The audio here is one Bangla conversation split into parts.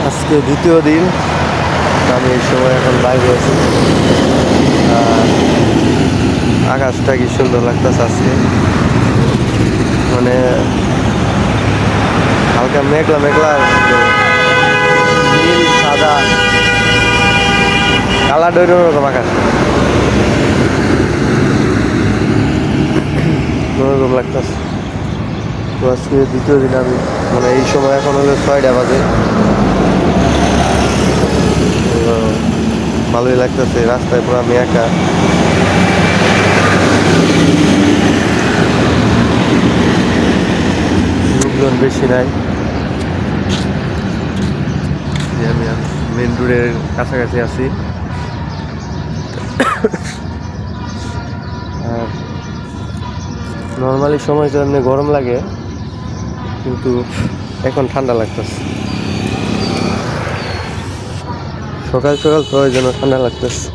আজকে দ্বিতীয় দিন। আমি এই সময় এখন বাইরে আছি। আর আকাশটা কি সুন্দর লাগতেছে আজকে, মানে হালকা মেঘলা মেঘলা, নীল সাদা কালা ডৈর রকম আকাশ, ওরকম লাগতেছে। তো আজকে দ্বিতীয় দিন আমি, মানে এই সময় এখন হলো 6টা বাজে। ভালোই লাগতেছে, রাস্তায় পুরো আমি একা। লোকজন বেশি নাই। যে আমি মেন রোডের কাছাকাছি আছি। আর নর্মালি সময় তো এমনি গরম লাগে, কিন্তু এখন ঠান্ডা লাগতেছে। সকাল সকাল তো ওই জন্য ঠান্ডা লাগতেছে।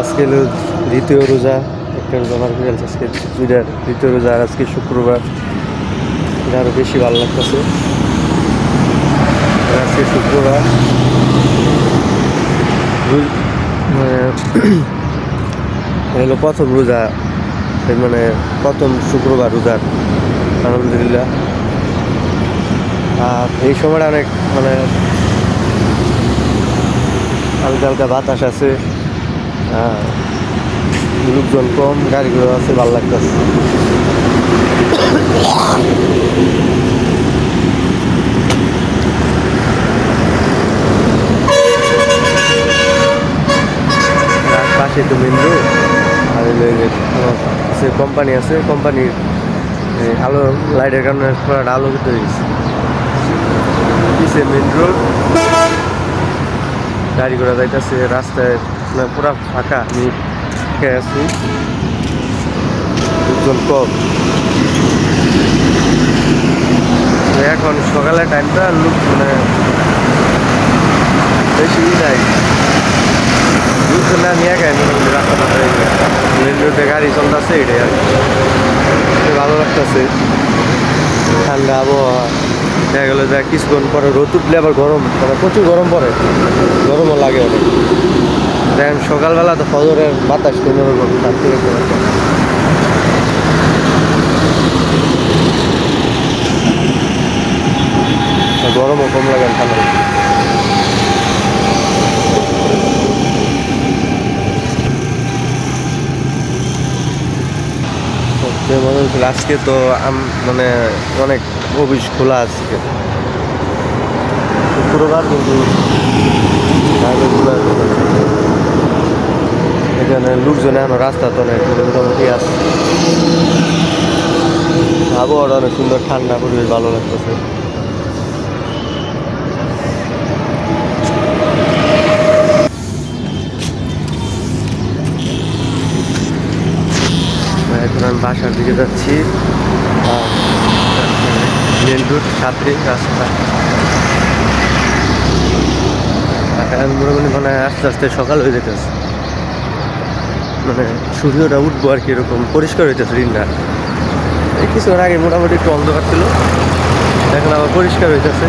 আজকে দ্বিতীয় রোজা, একটা রোজা মার করে আজকে দুইটার দ্বিতীয় রোজা। আর আজকে শুক্রবার, এটা আরো বেশি ভালো লাগতেছে। আজকে শুক্রবার, হলো প্রথম রোজা, মানে প্রথম শুক্রবার রোজার, আলহামদুলিল্লাহ। আর এই সময়টা অনেক, মানে হালকা হালকা বাতাস আছে, লোকজন কম, গাড়িগুলো আছে, ভালো লাগতেছে। পাশে তো মেন রোড। আর যে কোম্পানি আছে, কোম্পানির আলো লাইটের কারণে পুরো আলোকিত হয়ে গেছে। পিছে মেন রোড, গাড়ি ঘোড়া যাইতেছে, রাস্তায় পুরা ফাঁকা। আমি খেয়ে আছি, লোকজন কম। এখন সকালের টাইমটা লোক মানে বেশি নাই, লোকজন না। আমি একাই মোটামুটি রাস্তাটা হয়ে গেছে, মেন রোডে গাড়ি চলতেছে, এটাই আর ভালো লাগতেছে। ঠান্ডা আবহাওয়া, দেখা গেলো যে কিছুক্ষণ পরে রোদ উঠলে আবার গরম, মানে প্রচুর গরম পড়ে, গরমও লাগে অনেক। দেখেন সকালবেলা তো ফজরের বাতাস কোনোরকম শান্তি রেখে গরমও কম লাগে, ঠান্ডা লাগে। মনে হচ্ছিল আজকে তো মানে অনেক অফিস খোলা আজকে শুক্রবার, কিন্তু এখানে লোকজন এখন রাস্তা তো অনেক মোটামুটি আছে। আবহাওয়াটা অনেক সুন্দর, ঠান্ডা পরিবেশ, ভালো লাগতেছে। এখন আমি বাসার দিকে যাচ্ছি। মেন রোড, সাতরি রাস্তা। মোটামুটি মানে আস্তে আস্তে সকাল হয়ে যেতেছে, মানে সূর্যটা উঠবো আর কি, এরকম পরিষ্কার হইতেছে দিনটা। এই কিছুক্ষণ আগে মোটামুটি একটু অন্ধকার ছিল, এখন আবার পরিষ্কার হইতেছে।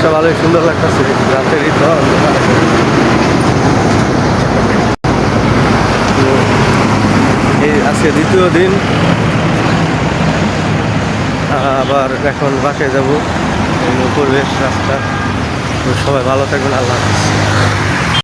সব ভালোই সুন্দর লাগতেছে, রাতের এই আজকে দ্বিতীয় দিন। আবার এখন বাসায় যাবো, পরিবেশ রাস্তা। সবাই ভালো থাকবেন, আল্লাহ হাফেজ।